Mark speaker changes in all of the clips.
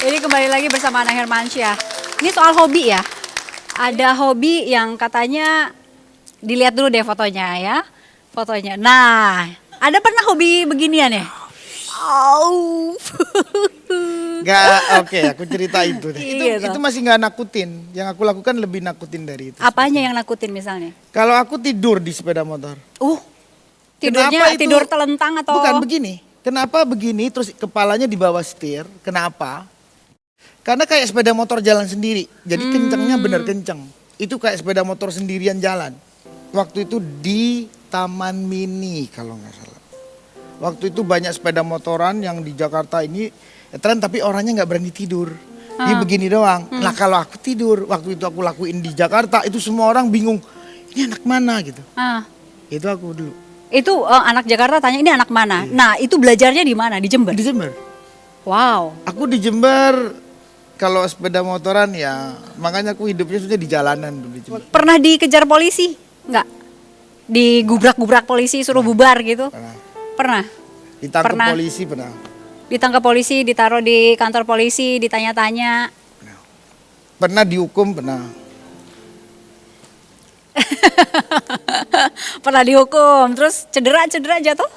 Speaker 1: Jadi kembali lagi bersama Anang Hermansyah. Ini soal hobi ya. Ada hobi yang katanya dilihat dulu deh fotonya ya. Fotonya. Nah, ada pernah hobi beginian ya? Au.
Speaker 2: Gak, oke, aku cerita itu deh.
Speaker 1: Iya
Speaker 2: Itu
Speaker 1: toh.
Speaker 2: masih gak nakutin. Yang aku lakukan lebih nakutin dari itu.
Speaker 1: Apanya yang nakutin misalnya?
Speaker 2: Kalau aku tidur di sepeda motor.
Speaker 1: Tidurnya
Speaker 2: Kenapa itu?
Speaker 1: tidur telentang atau?
Speaker 2: Bukan begini. Kenapa begini terus kepalanya di bawah setir? Kenapa? Karena kayak sepeda motor jalan sendiri. Jadi kencangnya bener kencang. Itu kayak sepeda motor sendirian jalan. Waktu itu di Taman Mini kalau nggak salah. Waktu itu banyak sepeda motoran yang di Jakarta ini tren tapi orangnya nggak berani tidur. Dia begini doang. Nah kalau aku tidur, waktu itu aku lakuin di Jakarta itu semua orang bingung. Ini anak mana gitu. Itu aku dulu.
Speaker 1: Itu anak Jakarta tanya ini anak mana? Nah itu belajarnya di mana? Di Jember?
Speaker 2: Di Jember.
Speaker 1: Wow.
Speaker 2: Aku di Jember kalau sepeda motoran ya makanya aku hidupnya sudah di jalanan dulu di Jember.
Speaker 1: Pernah dikejar polisi? Enggak? Digubrak-gubrak polisi suruh bubar gitu? Pernah?
Speaker 2: Ditangkap
Speaker 1: Pernah.
Speaker 2: polisi pernah.
Speaker 1: Ditangkap polisi, ditaruh di kantor polisi, ditanya-tanya.
Speaker 2: Pernah dihukum pernah.
Speaker 1: Pernah dihukum, terus cedera jatuh?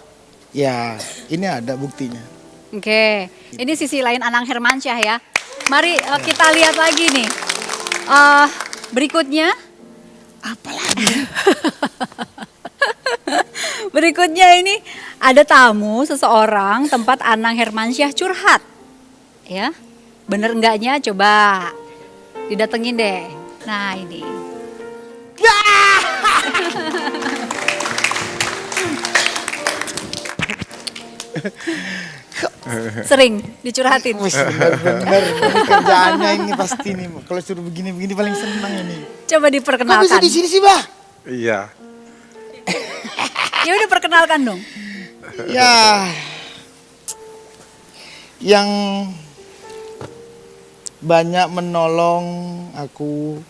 Speaker 2: Ya ini ada buktinya.
Speaker 1: Oke, ini sisi lain Anang Hermansyah ya. Mari kita lihat lagi nih. Berikutnya.
Speaker 2: Apalagi?
Speaker 1: Berikutnya ini ada tamu seseorang tempat Anang Hermansyah curhat. Ya, bener enggaknya coba didatengin deh. Nah ini. Sering dicurhatin.
Speaker 2: Bener, ini kerjaannya ini pasti nih. Kalau suruh begini-begini paling senang ini.
Speaker 1: Coba
Speaker 2: Kok bisa
Speaker 1: diperkenalkan.
Speaker 2: di sini sih, Bah?
Speaker 3: Iya,
Speaker 1: Ya udah perkenalkan dong.
Speaker 2: Ya, yang banyak menolong aku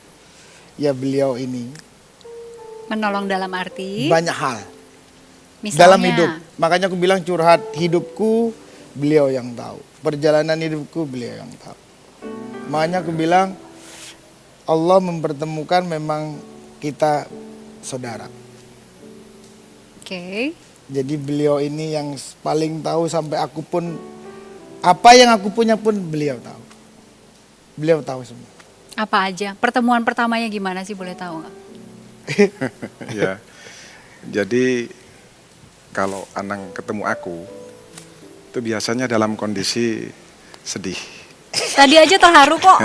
Speaker 2: ya beliau ini.
Speaker 1: Menolong dalam arti
Speaker 2: Banyak hal
Speaker 1: misalnya.
Speaker 2: dalam hidup. Makanya aku bilang curhat hidupku beliau yang tahu. Perjalanan hidupku beliau yang tahu. Makanya aku bilang Allah mempertemukan memang kita saudara.
Speaker 1: Oke.
Speaker 2: Jadi beliau ini yang paling tahu sampai aku pun apa yang aku punya pun beliau tahu. Beliau tahu semua.
Speaker 1: Apa aja? Pertemuan pertamanya gimana sih boleh tahu nggak?
Speaker 3: ya. Jadi kalau Anang ketemu aku, itu biasanya dalam kondisi sedih.
Speaker 1: Tadi aja terharu kok.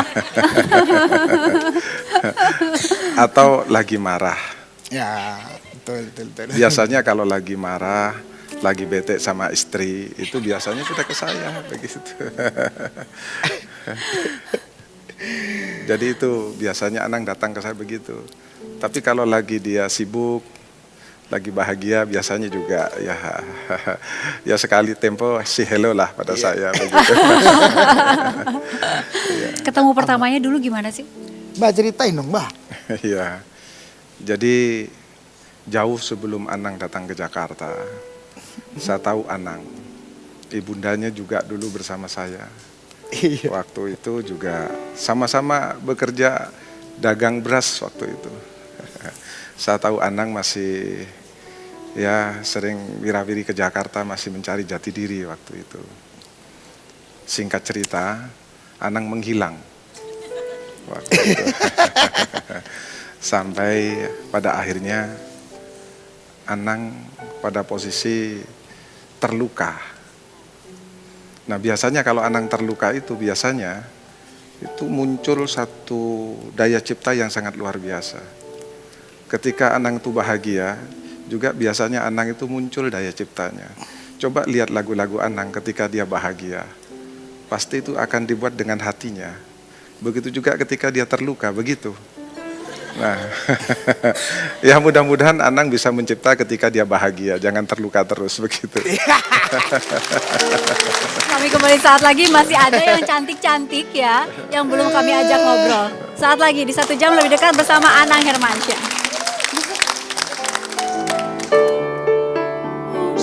Speaker 3: Atau lagi marah.
Speaker 2: Ya, betul.
Speaker 3: Biasanya kalau lagi marah, lagi bete sama istri, itu biasanya sudah ke saya begitu. Jadi itu biasanya Anang datang ke saya begitu. Tapi kalau lagi dia sibuk, lagi bahagia, biasanya juga ya ya sekali tempo si hello lah pada saya begitu.
Speaker 1: Ketemu pertamanya dulu gimana sih?
Speaker 2: Mbak ceritain dong, Mbak.
Speaker 3: Iya. Jadi jauh sebelum Anang datang ke Jakarta, saya tahu Anang. Ibundanya juga dulu bersama saya.
Speaker 2: Iya.
Speaker 3: Waktu itu juga sama-sama bekerja dagang beras waktu itu. Saya tahu Anang masih ya sering wirawiri ke Jakarta, masih mencari jati diri waktu itu. Singkat cerita, Anang menghilang waktu itu. Sampai pada akhirnya Anang pada posisi terluka. Nah biasanya kalau Anang terluka itu biasanya itu muncul satu daya cipta yang sangat luar biasa. Ketika Anang itu bahagia, juga biasanya Anang itu muncul daya ciptanya. Coba lihat lagu-lagu Anang ketika dia bahagia. Pasti itu akan dibuat dengan hatinya. Begitu juga ketika dia terluka, begitu. Nah, ya mudah-mudahan Anang bisa mencipta ketika dia bahagia, jangan terluka terus begitu.
Speaker 1: Kami kembali saat lagi, masih ada yang cantik-cantik ya, yang belum kami ajak ngobrol. Saat lagi di 1 jam lebih dekat bersama Anang Hermansyah.